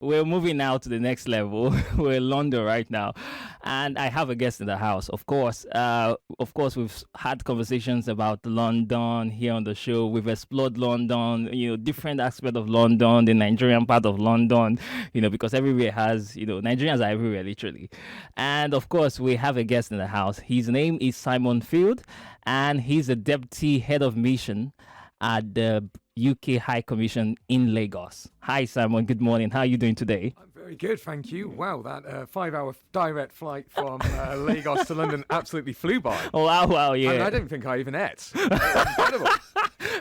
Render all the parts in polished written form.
we're moving now to the next level. We're in London right now, and I have a guest in the house. Of course, we've had conversations about London here on the show. We've explored London, different aspects of London, the Nigerian part of London, because everywhere has, Nigerians are everywhere literally. And of course, we have a guest in the house. His name is Simon Field, and he's the deputy head of mission at the UK High Commission in Lagos. Hi, Simon. Good morning. How are you doing today? I'm very good, thank you. Wow, that 5-hour direct flight from Lagos to London absolutely flew by. Oh, wow, wow, yeah. And I don't think I even ate. Incredible.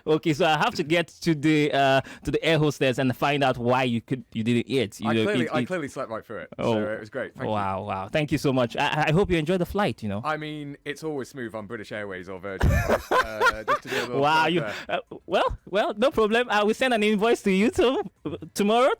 Okay, so I have to get to the air hostess and find out why you didn't eat. I clearly slept right through it, so it was great. Thank you. Wow. Thank you so much. I hope you enjoyed the flight. I mean, it's always smooth on British Airways or Virgin. Just to do a little Wow, well, no problem. I will send an invoice to you tomorrow.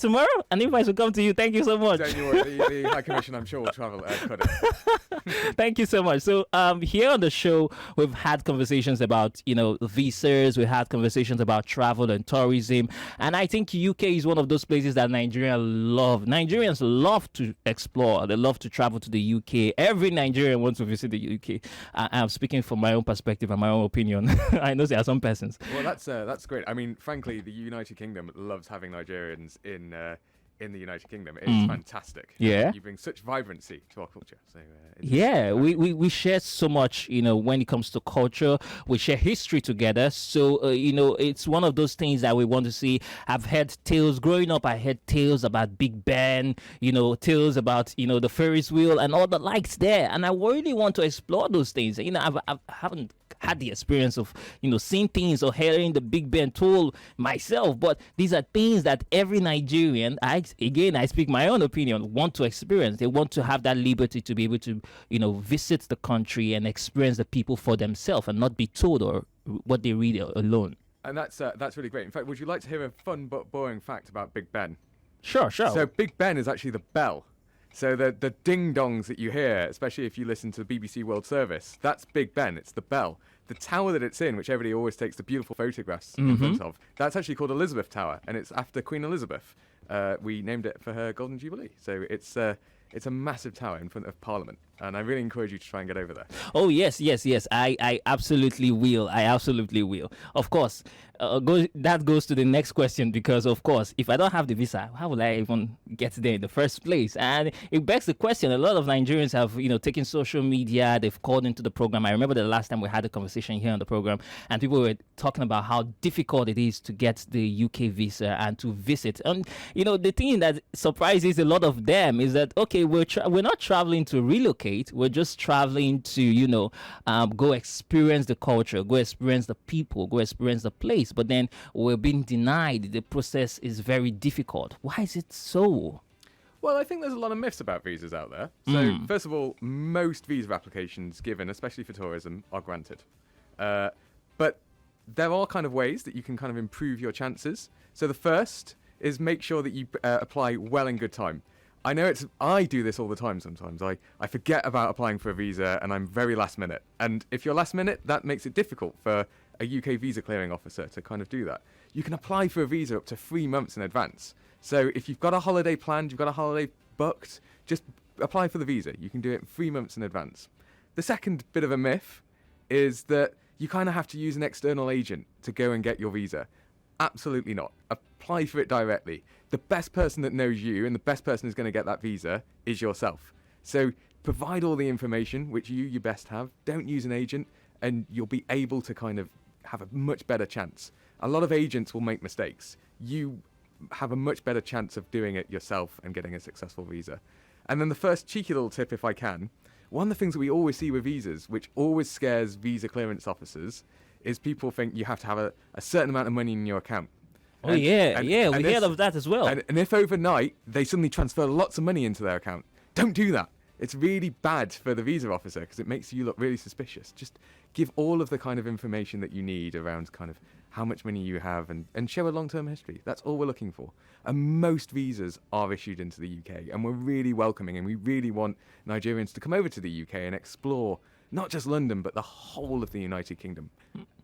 An invoice will come to you. Thank you so much. Don't you worry, the High Commission, I'm sure, will travel cut it. Thank you so much. So, here on the show, we've had conversations about, visas. We had conversations about travel and tourism. And I think UK is one of those places that Nigerians love to explore. They love to travel to the UK. Every Nigerian wants to visit the UK. I'm speaking from my own perspective and my own opinion. I know there are some persons. Well, that's great. I mean, frankly, the United Kingdom loves having Nigerians in the United Kingdom. It's fantastic. Yeah. You bring such vibrancy to our culture. So yeah, we share so much, when it comes to culture. We share history together. So, it's one of those things that we want to see. I've heard tales growing up. I heard tales about Big Ben, tales about, the Ferris wheel and all the lights there. And I really want to explore those things. I haven't had the experience of, seeing things or hearing the Big Ben told myself. But these are things that every Nigerian, I speak my own opinion, want to experience. They want to have that liberty to be able to, visit the country and experience the people for themselves and not be told or what they read alone. And that's really great. In fact, would you like to hear a fun but boring fact about Big Ben? Sure. So Big Ben is actually the bell. So the ding-dongs that you hear, especially if you listen to the BBC World Service, that's Big Ben. It's the bell. The tower that it's in, which everybody always takes the beautiful photographs in front of, that's actually called Elizabeth Tower, and it's after Queen Elizabeth. We named it for her Golden Jubilee. So it's a massive tower in front of Parliament, and I really encourage you to try and get over there. Oh, yes. I absolutely will. Of course, that goes to the next question because, of course, if I don't have the visa, how will I even get there in the first place? And it begs the question. A lot of Nigerians have, taken social media. They've called into the program. I remember the last time we had a conversation here on the program, and people were talking about how difficult it is to get the UK visa and to visit. And, the thing that surprises a lot of them is that, okay, we're not traveling to relocate. We're just traveling to, go experience the culture, go experience the people, go experience the place. But then we're being denied. The process is very difficult. Why is it so? Well, I think there's a lot of myths about visas out there. So, first of all, most visa applications given, especially for tourism, are granted. But there are kind of ways that you can kind of improve your chances. So the first is make sure that you apply well in good time. I do this all the time sometimes. I forget about applying for a visa and I'm very last minute. And if you're last minute, that makes it difficult for a UK visa clearing officer to kind of do that. You can apply for a visa up to 3 months in advance. So if you've got a holiday planned, you've got a holiday booked, just apply for the visa. You can do it 3 months in advance. The second bit of a myth is that you kind of have to use an external agent to go and get your visa. Absolutely not. Apply for it directly. The best person that knows you and the best person who's going to get that visa is yourself. So provide all the information, which you best have. Don't use an agent, and you'll be able to kind of have a much better chance. A lot of agents will make mistakes. You have a much better chance of doing it yourself and getting a successful visa. And then the first cheeky little tip, if I can, one of the things that we always see with visas, which always scares visa clearance officers, is people think you have to have a certain amount of money in your account. Oh, we heard of that as well. And if overnight they suddenly transfer lots of money into their account, don't do that. It's really bad for the visa officer because it makes you look really suspicious. Just give all of the kind of information that you need around kind of how much money you have and show a long-term history. That's all we're looking for. And most visas are issued into the UK, and we're really welcoming, and we really want Nigerians to come over to the UK and explore not just London, but the whole of the United Kingdom.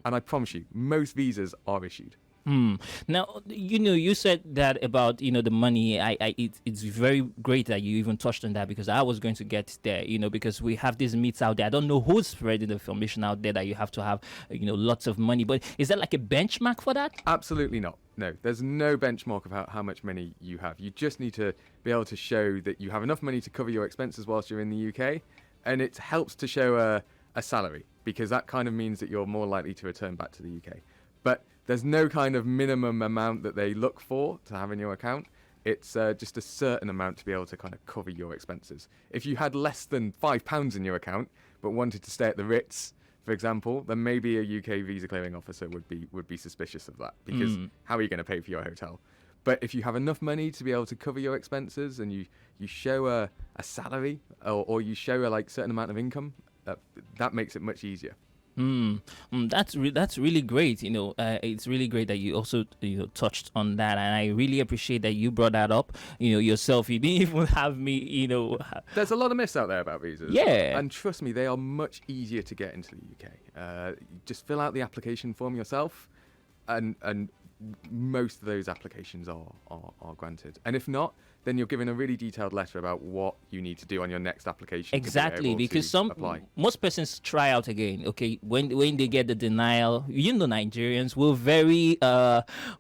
And I promise you, most visas are issued. Hmm. Now, you said that about, the money. It's very great that you even touched on that because I was going to get there, because we have these myths out there. I don't know who's spreading the information out there that you have to have, lots of money. But is there like a benchmark for that? Absolutely not. No, there's no benchmark of how much money you have. You just need to be able to show that you have enough money to cover your expenses whilst you're in the UK. And it helps to show a salary because that kind of means that you're more likely to return back to the UK. But there's no kind of minimum amount that they look for to have in your account. It's just a certain amount to be able to kind of cover your expenses. If you had less than £5 in your account but wanted to stay at the Ritz, for example, then maybe a UK visa clearing officer would be suspicious of that because how are you going to pay for your hotel? But if you have enough money to be able to cover your expenses and you show a salary or you show a certain amount of income, that makes it much easier. That's really great. It's really great that you also touched on that, and I really appreciate that you brought that up. Yourself, you didn't even have me. There's a lot of myths out there about visas. Yeah, and trust me, they are much easier to get into the UK. Just fill out the application form yourself, and most of those applications are granted. And if not, then you're given a really detailed letter about what you need to do on your next application. Exactly, because most persons try out again. Okay, when they get the denial, Nigerians, we're very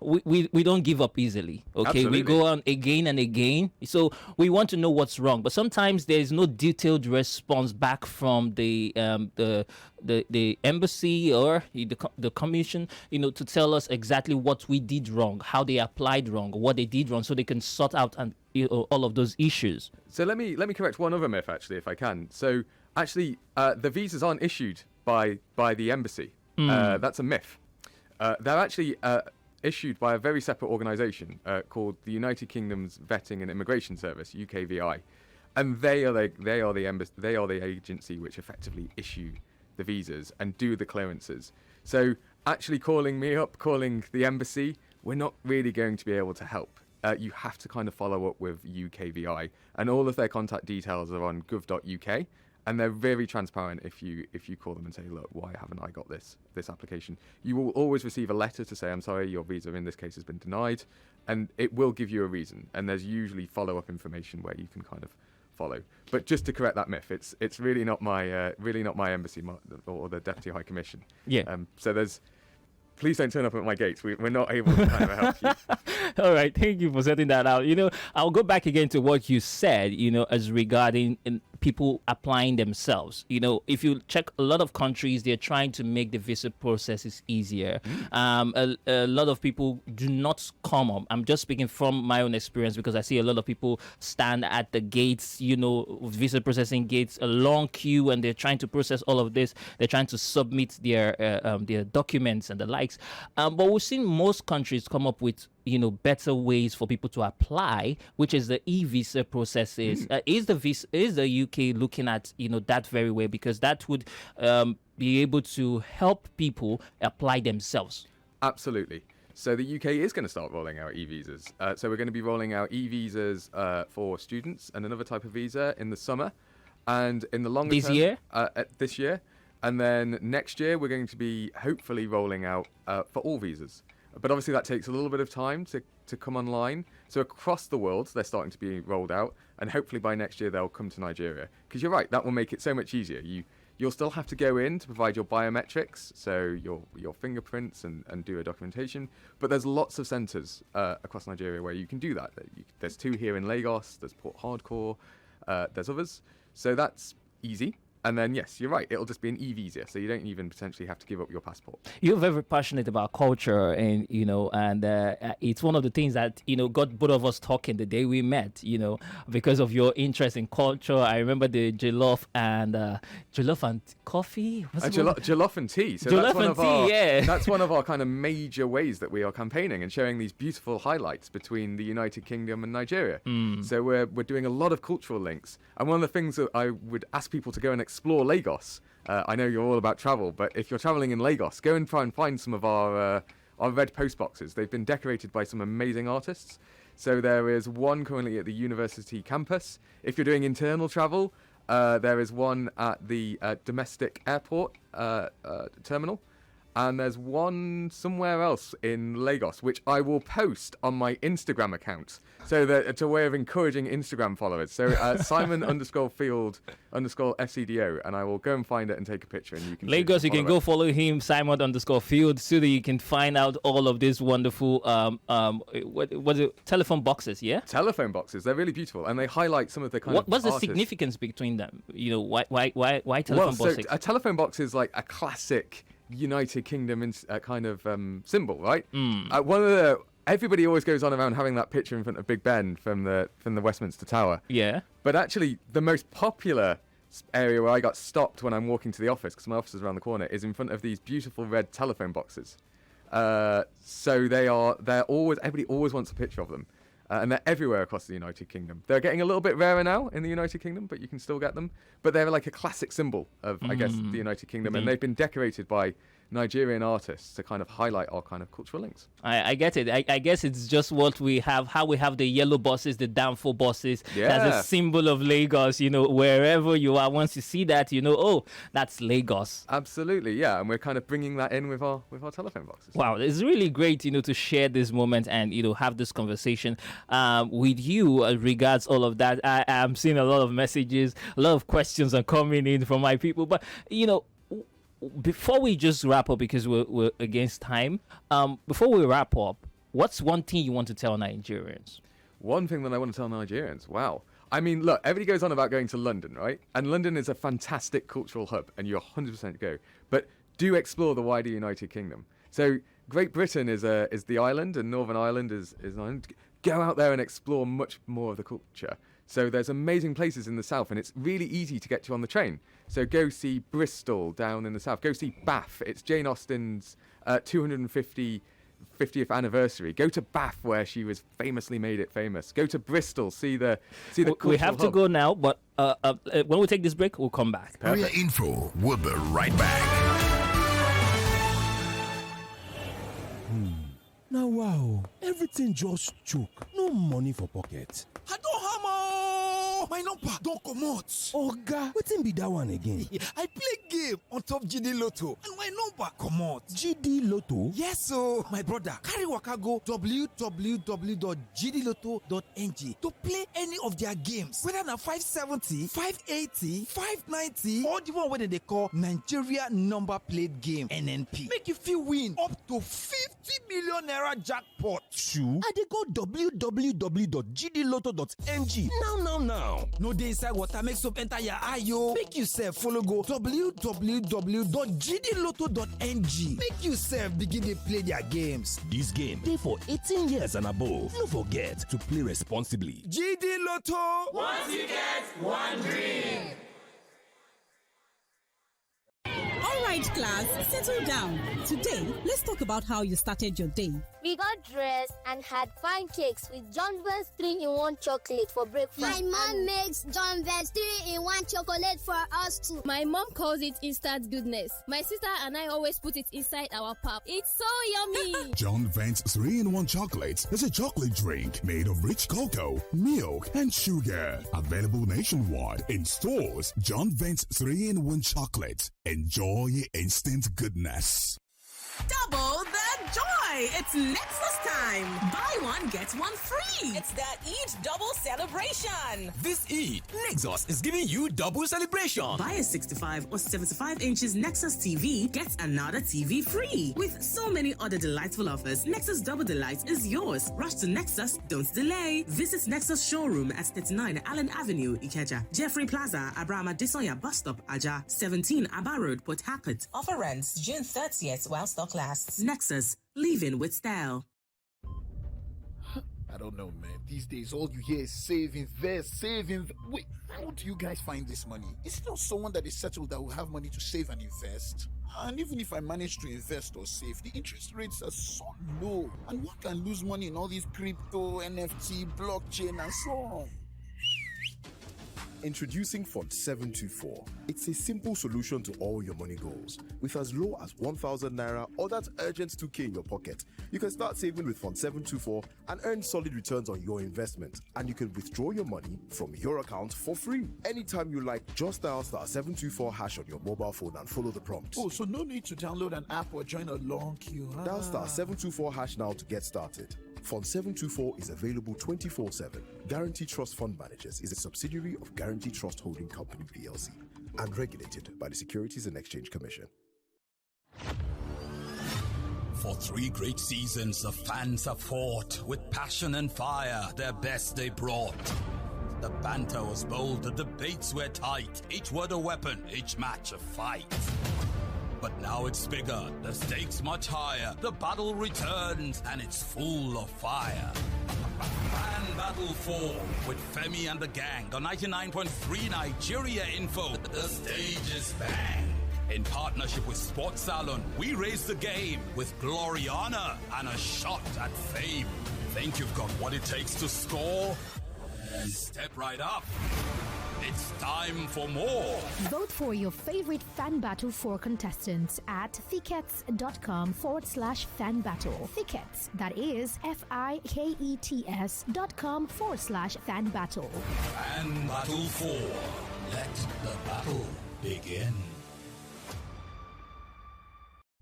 we don't give up easily. Okay, Absolutely. We go on again and again. So we want to know what's wrong, but sometimes there is no detailed response back from the embassy or the commission, to tell us exactly what we did wrong, how they applied wrong, what they did wrong, so they can sort out and all of those issues. So let me correct one other myth, actually, if I can. So actually, the visas aren't issued by the embassy. That's a myth. They're actually issued by a very separate organisation called the United Kingdom's Vetting and Immigration Service, UKVI, and they are the agency which effectively issue the visas and do the clearances. So actually calling me up, calling the embassy, we're not really going to be able to help. You have to kind of follow up with UKVI, and all of their contact details are on gov.uk, and they're very transparent. If you call them and say, look, why haven't I got this application? You will always receive a letter to say, I'm sorry, your visa in this case has been denied, and it will give you a reason. And there's usually follow-up information where you can kind of follow. But just to correct that myth, it's really not my embassy or the Deputy High Commission. Yeah. So please don't turn up at my gates. We're not able to kind of help you. All right, thank you for setting that out. I'll go back again to what you said, as regarding people applying themselves. If you check a lot of countries, they're trying to make the visa processes easier. A lot of people do not come up. I'm just speaking from my own experience because I see a lot of people stand at the gates, visa processing gates, a long queue, and they're trying to process all of this. They're trying to submit their documents and the likes. But we've seen most countries come up with better ways for people to apply, which is the e-visa processes. Is the UK looking at that very way, because that would be able to help people apply themselves? Absolutely. So the UK is going to start rolling out e-visas. So we're going to be rolling out e-visas for students and another type of visa in the summer, and in the longer term, this year, and then next year we're going to be hopefully rolling out for all visas. But obviously that takes a little bit of time to come online. So across the world, they're starting to be rolled out, and hopefully by next year they'll come to Nigeria. Because you're right, that will make it so much easier. You'll still have to go in to provide your biometrics, so your fingerprints and do a documentation. But there's lots of centres across Nigeria where you can do that. There's 2 here in Lagos, there's Port Harcourt, there's others. So that's easy. And then, yes, you're right. It'll just be an e-visa, so you don't even potentially have to give up your passport. You're very passionate about culture, and it's one of the things that got both of us talking the day we met. Because of your interest in culture. I remember the jollof and coffee. Jollof and tea. So that's one of our kind of major ways that we are campaigning and showing these beautiful highlights between the United Kingdom and Nigeria. So we're doing a lot of cultural links, and one of the things that I would ask people to go and explore Lagos. I know you're all about travel, but if you're traveling in Lagos, go and try and find some of our red post boxes. They've been decorated by some amazing artists. So there is one currently at the university campus. If you're doing internal travel, there is one at the domestic airport terminal. and there's one somewhere else in Lagos, which I will post on my Instagram account. So that it's a way of encouraging Instagram followers. So Simon_Field_FCDO, and I will go and find it and take a picture, and you can Lagos, you can go follow him, Simon_Field, so that you can find out all of these wonderful what was it, telephone boxes, yeah? Telephone boxes. They're really beautiful, and they highlight some of the kind of What's the artists. Significance between them? You know, why telephone boxes? So a telephone box is like a classic United Kingdom kind of symbol, right? One of the everybody always goes on around having that picture in front of Big Ben from the Westminster Tower. Yeah. But actually, the most popular area where I got stopped when I'm walking to the office, because my office is around the corner, is in front of these beautiful red telephone boxes. So they're always, everybody always wants a picture of them. And they're everywhere across the United Kingdom. They're getting a little bit rarer now in the United Kingdom, but you can still get them. But they're like a classic symbol of, I guess, the United Kingdom. And they've been decorated by Nigerian artists to kind of highlight our kind of cultural links. I get it. I guess it's just what we have, how we have the yellow buses, the Danfo buses. Yeah. That's a symbol of Lagos, you know, wherever you are. Once you see that, you know, oh, that's Lagos. Absolutely, yeah. And we're kind of bringing that in with our telephone boxes. Wow, it's really great, you know, to share this moment and, you know, have this conversation with you regards all of that. I am seeing a lot of messages, a lot of questions are coming in from my people. But, you know, before we just wrap up, because we're against time, before we wrap up, what's one thing you want to tell Nigerians? One thing that I want to tell Nigerians, wow. I mean, look, everybody goes on about going to London, right? And London is a fantastic cultural hub, and you 100% go. But do explore the wider United Kingdom. So Great Britain is the island, and Northern Ireland is an island. Go out there and explore much more of the culture. So there's amazing places in the south, and it's really easy to get to on the train. So go see Bristol down in the south. Go see Bath. It's Jane Austen's 250th anniversary. Go to Bath, where she was famously made it famous. Go to Bristol. See the We have to go now, but when we take this break, we'll come back. Area Info. We'll be right back. Now wow, everything just choke. No money for pocket. I don't hammer. My number don't comot. Oga, wetin be that one again? I play game on top GD Lotto and my number comot. GD Lotto? Yes, so my brother carry waka go www.gdlotto.ng to play any of their games, whether na 570, 580, 590 or the one wey they call Nigeria Number Plate Game (NNP). Make you fit win up to 50 million naira jackpot. True. I dey go www.gdlotto.ng now. No dey inside water, make soap enter your eye yo. Make you sef follow go www.gdlotto.ng. Make you sef begin dey play their games. This game dey for 18 years and above. No forget to play responsibly. GD Lotto. Once you get one dream. All right, class, settle down. Today, let's talk about how you started your day. We got dressed and had pancakes with John Vance 3-in-1 chocolate for breakfast. My mom makes John Vance 3-in-1 chocolate for us too. My mom calls it instant goodness. My sister and I always put it inside our pap. It's so yummy. John Vance 3-in-1 chocolate is a chocolate drink made of rich cocoa, milk, and sugar. Available nationwide in stores. John Vance 3-in-1 chocolate. Enjoy instant goodness. Double the joy! It's Nexus time! Buy one, get one free! It's the Eid Double Celebration! This Eid, Nexus is giving you double celebration! Buy a 65 or 75 inches Nexus TV, get another TV free! With so many other delightful offers, Nexus Double Delight is yours! Rush to Nexus, don't delay! Visit Nexus showroom at 39 Allen Avenue, Ikeja, Jeffrey Plaza, Abraham Adesoya Bus Stop, Aja, 17 Aba Road, Port Harcourt. Offer ends June 30th while stock lasts. Nexus, living with style. I don't know, man. These days, all you hear is save, invest, save, Wait, how do you guys find this money? Is it not someone that is settled that will have money to save and invest? And even if I manage to invest or save, the interest rates are so low. And one can lose money in all these crypto, NFT, blockchain, and so on. Introducing Fund 724. It's a simple solution to all your money goals. With as low as 1,000 naira or that urgent 2k in your pocket, you can start saving with Fund 724 and earn solid returns on your investment. And you can withdraw your money from your account for free. Anytime you like, just dial star 724 hash on your mobile phone and follow the prompts. Oh, so no need to download an app or join a long queue. Dial star 724 hash now to get started. Fund 724 is available 24/7. Guarantee Trust Fund Managers is a subsidiary of Guarantee Trust Holding Company PLC and regulated by the Securities and Exchange Commission. For 3 great seasons, the fans have fought with passion and fire. Their best they brought. The banter was bold, the debates were tight. Each word a weapon, each match a fight. But now it's bigger, the stakes much higher. The battle returns, and it's full of fire. Fan Battle 4 with Femi and the gang on 99.3 Nigeria Info. The stage is bang. In partnership with Sports Salon, we raise the game with glory, honor, and a shot at fame. Think you've got what it takes to score? Step right up. It's time for more. Vote for your favorite Fan Battle 4 contestants at thickets.com/fan battle. Thickets, that is FIKETS.com/fan battle. Fan Battle 4. Let the battle begin.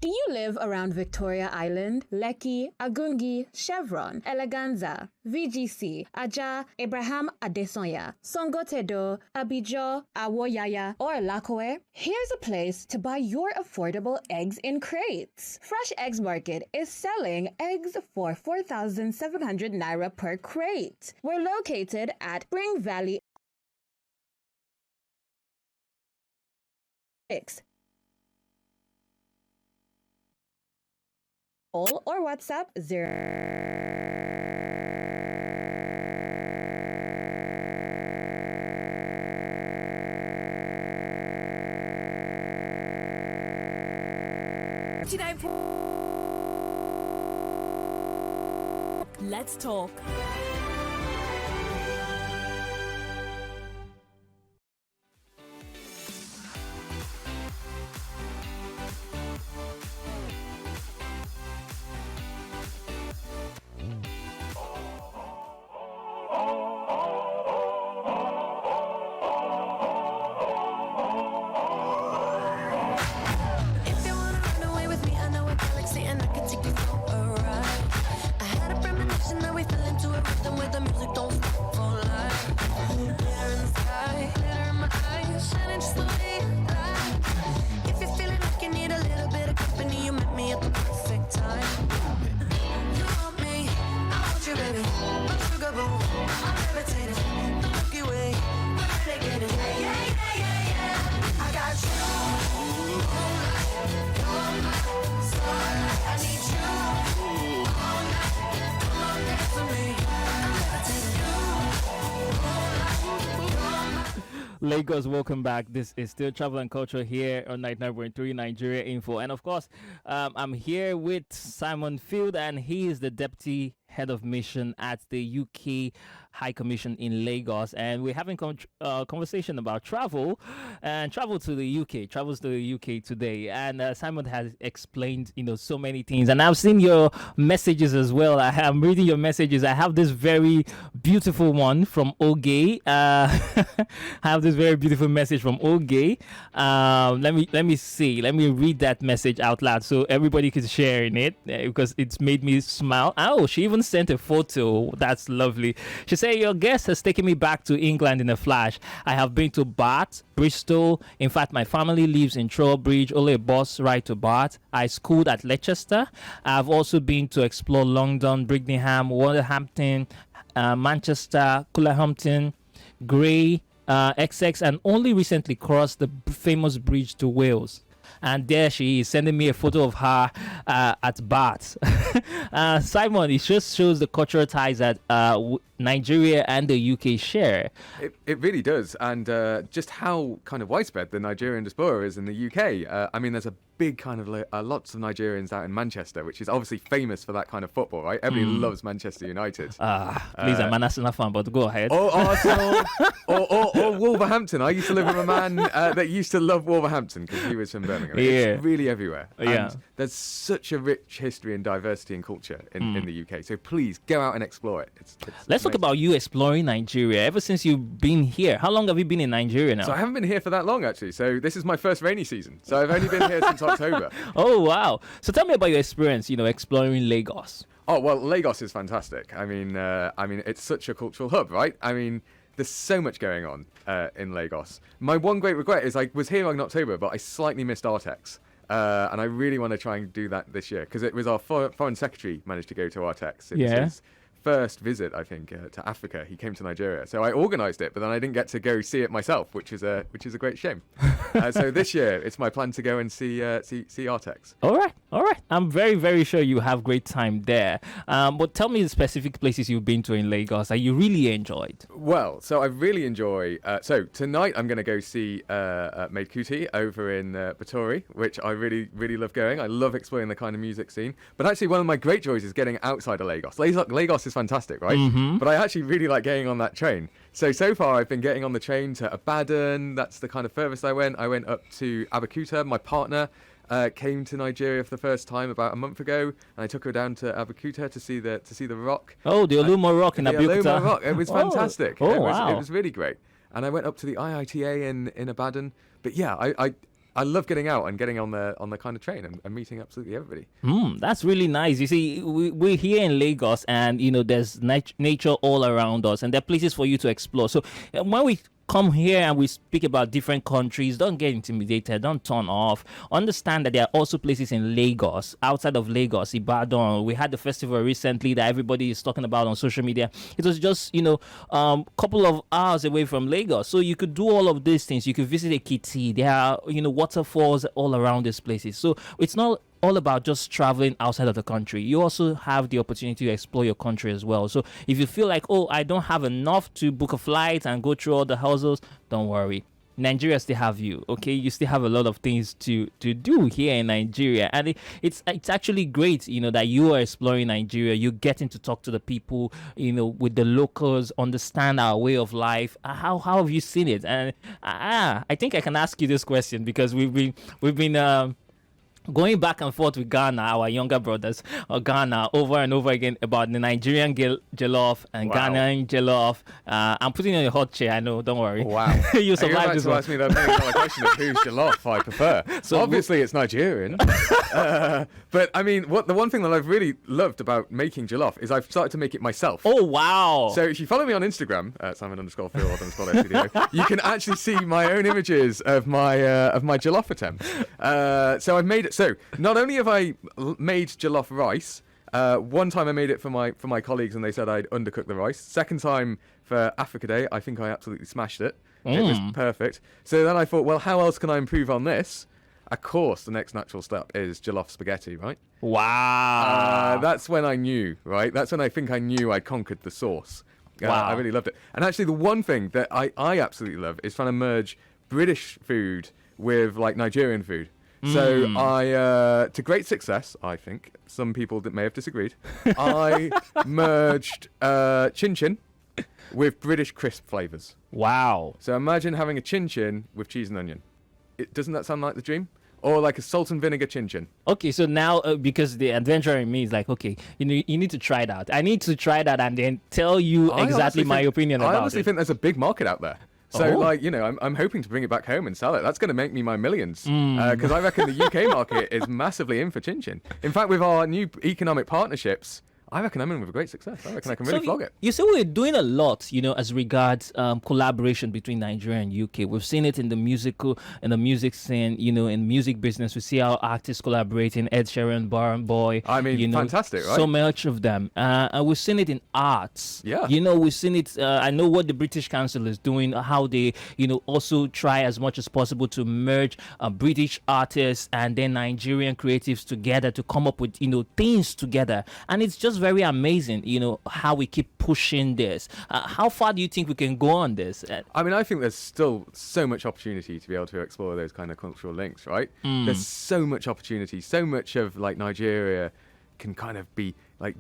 Do you live around Victoria Island, Lekki, Agungi, Chevron, Eleganza, VGC, Aja, Abraham Adesanya, Songotedo, Abijo, Awoyaya, or Lakoe? Here's a place to buy your affordable eggs in crates. Fresh Eggs Market is selling eggs for 4,700 naira per crate. We're located at Spring Valley or WhatsApp 0. Let's talk. Lagos, welcome back. This is still Travel and Culture here on 99.3 Nigeria Info. And of course, I'm here with Simon Field, and he is the Deputy Head of Mission at the UK High Commission in Lagos. And we're having conversation about travel and travels to the UK today. And Simon has explained, so many things. And I've seen your messages as well. I'm reading your messages. I have this very beautiful one from Oge. I have this very beautiful message from Oge. Let me see. Let me read that message out loud so everybody can share in it because it's made me smile. Oh, she even sent a photo. That's lovely. She said, your guest has taken me back to England in a flash. I have been to Bath, Bristol. In fact, my family lives in Trowbridge, only a bus ride to Bath. I schooled at Leicester. I've also been to explore London, Birmingham, Wolverhampton, Manchester, Cullerhampton, Grey, XX, and only recently crossed the famous bridge to Wales. and there she is sending me a photo of her at Bath. Simon, it just shows the cultural ties that Nigeria and the UK share. It really does, and just how kind of widespread the Nigerian diaspora is in the UK. I mean, there's a big kind of lots of Nigerians out in Manchester, which is obviously famous for that kind of football, right? Everybody loves Manchester United. Please, I'm an Arsenal fan, but go ahead. Or Arsenal, or Wolverhampton. I used to live with a man that used to love Wolverhampton because he was from Birmingham. It's really everywhere. And there's such a rich history and diversity and culture in the UK. So please go out and explore it. Let's talk about you exploring Nigeria. Ever since you've been here, how long have you been in Nigeria now? So I haven't been here for that long, actually. So this is my first rainy season. So I've only been here since October. Oh, wow. So tell me about your experience, exploring Lagos. Oh, well, Lagos is fantastic. I mean, it's such a cultural hub, right? I mean, there's so much going on in Lagos. My one great regret is I was here in October, but I slightly missed Artex. And I really want to try and do that this year because it was our foreign secretary managed to go to Artex. It was his first visit, I think, to Africa. He came to Nigeria, so I organised it, but then I didn't get to go see it myself, which is a great shame. So this year, it's my plan to go and see Artex. All right. I'm very, very sure you have great time there. But tell me the specific places you've been to in Lagos that you really enjoyed. Well, so I really enjoy. So tonight I'm going to go see Maid Kuti over in Batory, which I really, really love going. I love exploring the kind of music scene. But actually, one of my great joys is getting outside of Lagos. Lagos is fantastic, right? Mm-hmm. But I actually really like getting on that train. So far I've been getting on the train to Ibadan. That's the kind of furthest I went. I went up to Abeokuta. My partner came to Nigeria for the first time about a month ago, and I took her down to Abeokuta to see the rock. Oh, the Olumo Rock in Abeokuta. The Olumo Rock. It was fantastic. Wow. It was really great. And I went up to the IITA in Ibadan. But yeah, I love getting out and getting on the kind of train and meeting absolutely everybody. That's really nice. You see, we're here in Lagos, and there's nature all around us, and there are places for you to explore. So when we come here and we speak about different countries, don't get intimidated, don't turn off. Understand that there are also places in Lagos, outside of Lagos, Ibadan. We had the festival recently that everybody is talking about on social media. It was just, couple of hours away from Lagos. So you could do all of these things. You could visit Ekiti. There are, waterfalls all around these places. So it's not all about just traveling outside of the country. You also have the opportunity to explore your country as well. So if you feel like, I don't have enough to book a flight and go through all the hustles, don't worry. Nigeria still have you, okay? You still have a lot of things to do here in Nigeria, and it's actually great, that you are exploring Nigeria. You're getting to talk to the people, with the locals, understand our way of life. How have you seen it? And I think I can ask you this question because we've been going back and forth with Ghana, our younger brothers, Ghana, over and over again about the Nigerian jollof and Ghanaian jollof. I'm putting you on a hot chair, I know, don't worry. Wow. You survived this one. You're about to ask me that million-dollar question of whose jollof I prefer. So obviously it's Nigerian. But I mean, the one thing that I've really loved about making jollof is I've started to make it myself. Oh, wow. So if you follow me on Instagram, Simon_Field_SCDO, you can actually see my own images of my jollof attempt. So I've made it. So not only have I made jollof rice, one time I made it for my colleagues and they said I'd undercooked the rice. Second time for Africa Day, I think I absolutely smashed it. It was perfect. So then I thought, well, how else can I improve on this? Of course, the next natural step is jollof spaghetti, right? Wow. That's when I knew, right? That's when I think I knew I conquered the sauce. Wow. I really loved it. And actually, the one thing that I absolutely love is trying to merge British food with Nigerian food. So I, to great success, I think, some people that may have disagreed, I merged chin chin with British crisp flavours. Wow. So imagine having a chin chin with cheese and onion. Doesn't that sound like the dream? Or like a salt and vinegar chin chin. Okay, so now because the adventurer in me is like, okay, you need to try that. I need to try that and then tell you exactly my opinion about it. I honestly think there's a big market out there. So, I'm hoping to bring it back home and sell it. That's going to make me my millions. Because I reckon the UK market is massively in for chin chin. In fact, with our new economic partnerships, I reckon I'm in with a great success. I reckon I can really flog it. You see, we're doing a lot, as regards collaboration between Nigeria and UK. We've seen it in the music scene, in music business. We see how artists collaborating, Ed Sheeran, Burna Boy. I mean, fantastic, right? So much of them. And we've seen it in arts. Yeah. We've seen it. I know what the British Council is doing, how they, also try as much as possible to merge British artists and then Nigerian creatives together to come up with, things together. And it's just very amazing, how we keep pushing this. How far do you think we can go on this? I mean, I think there's still so much opportunity to be able to explore those kind of cultural links, right? There's so much opportunity, so much of like Nigeria can kind of be like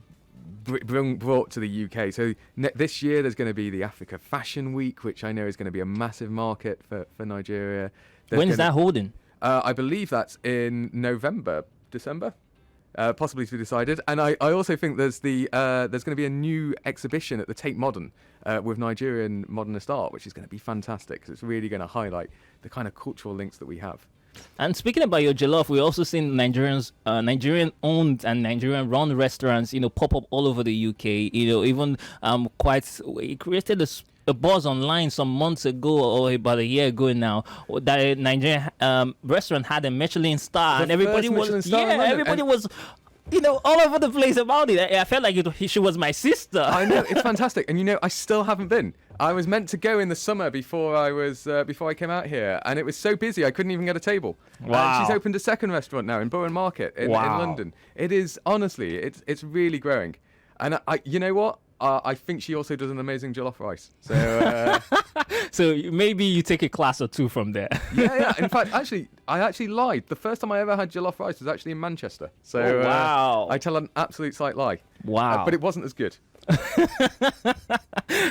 brought to the UK. So this year there's going to be the Africa Fashion Week, which I know is going to be a massive market for Nigeria. When is that holding? I believe that's in November, December. Possibly to be decided. And I also think there's going to be a new exhibition at the Tate Modern with Nigerian modernist art, which is going to be fantastic because it's really going to highlight the kind of cultural links that we have. And speaking about your jollof, we also seen Nigerian-owned and Nigerian-run restaurants, pop up all over the UK. Even it created a buzz online some months ago or about a year ago now that a Nigerian restaurant had a Michelin star, and everybody was all over the place about it. I felt like she was my sister. I know, it's fantastic. And I still haven't been. I was meant to go in the summer before I came out here, and it was so busy I couldn't even get a table. Wow. She's opened a second restaurant now in Bowen Market in London. It is, honestly, it's really growing. And I you know what? I think she also does an amazing jollof rice. So, so maybe you take a class or two from there. Yeah. In fact, I actually lied. The first time I ever had jollof rice was actually in Manchester. So, wow. I tell an absolute slight lie. Wow. But it wasn't as good.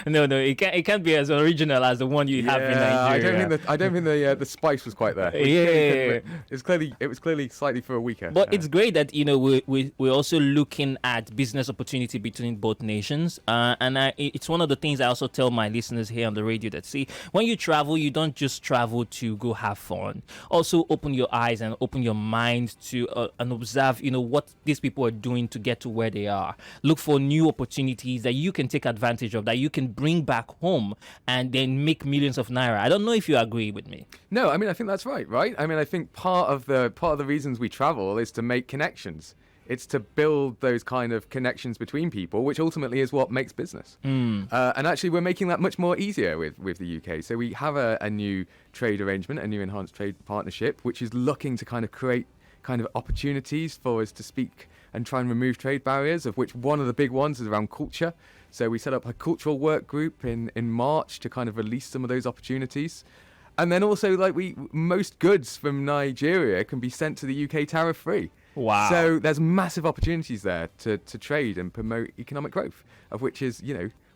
No, it can't be as original as the one you have in Nigeria. I don't think the spice was quite there. It was clearly slightly for a weaker. But it's great that we're also looking at business opportunity between both nations, and it's one of the things I also tell my listeners here on the radio that when you travel, you don't just travel to go have fun. Also open your eyes and open your mind to and observe what these people are doing to get to where they are. Look for new opportunities that you can take advantage of, that you can bring back home and then make millions of naira. I don't know if you agree with me. No, I mean, I think that's right? I mean, I think part of the reasons we travel is to make connections. It's to build those kind of connections between people, which ultimately is what makes business. And actually, we're making that much more easier with the UK. So we have a new trade arrangement, a new enhanced trade partnership, which is looking to kind of create kind of opportunities for us to speak and try and remove trade barriers, of which one of the big ones is around culture. So we set up a cultural work group in March to kind of release some of those opportunities. And then also, most goods from Nigeria can be sent to the UK tariff-free. Wow. So there's massive opportunities there to trade and promote economic growth, of which is,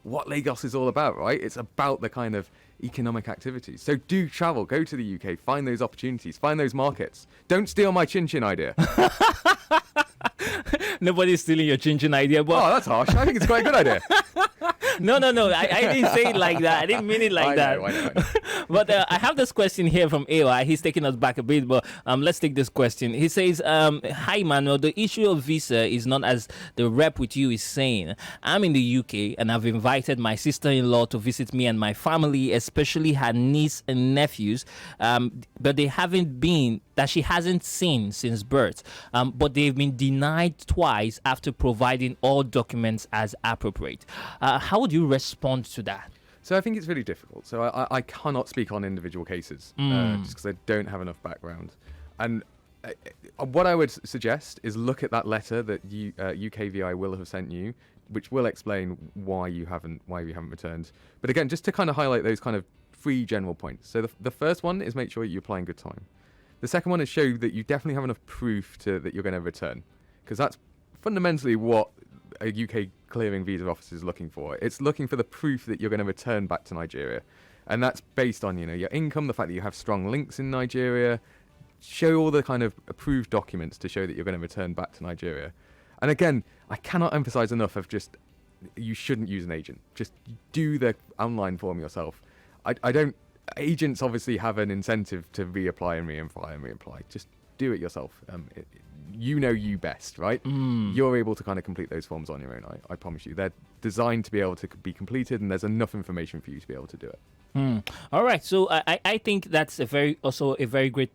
what Lagos is all about, right? It's about the kind of economic activities. So do travel, go to the UK, find those opportunities, find those markets. Don't steal my chin-chin idea. Nobody's stealing your chin-chin idea. But that's harsh. I think it's quite a good idea. No. I didn't say it like that. I didn't mean it like that. I know. But I have this question here from AOI. He's taking us back a bit, but let's take this question. He says, hi, Manuel. The issue of visa is not as the rep with you is saying. I'm in the UK, and I've invited my sister-in-law to visit me and my family, especially her niece and nephews, but they haven't been, that she hasn't seen since birth. But they've been denied twice after providing all documents as appropriate. How would you respond to that? So I think it's really difficult. So I cannot speak on individual cases just because I don't have enough background. And what I would suggest is look at that letter that UKVI will have sent you, which will explain why you haven't returned. But again, just to kind of highlight those kind of three general points. So the first one is make sure you apply in good time. The second one is show that you definitely have enough proof that you're going to return, because that's fundamentally what a UK clearing visa office is looking for. It's looking for the proof that you're going to return back to Nigeria. And that's based on, your income, the fact that you have strong links in Nigeria. Show all the kind of approved documents to show that you're going to return back to Nigeria. And again, I cannot emphasize enough of just, you shouldn't use an agent. Just do the online form yourself. Agents obviously have an incentive to reapply and reapply and reapply. Just do it yourself. You know you best, right? You're able to kind of complete those forms on your own. I promise you. They're designed to be able to be completed, and there's enough information for you to be able to do it. All right. So I think that's also a very great point.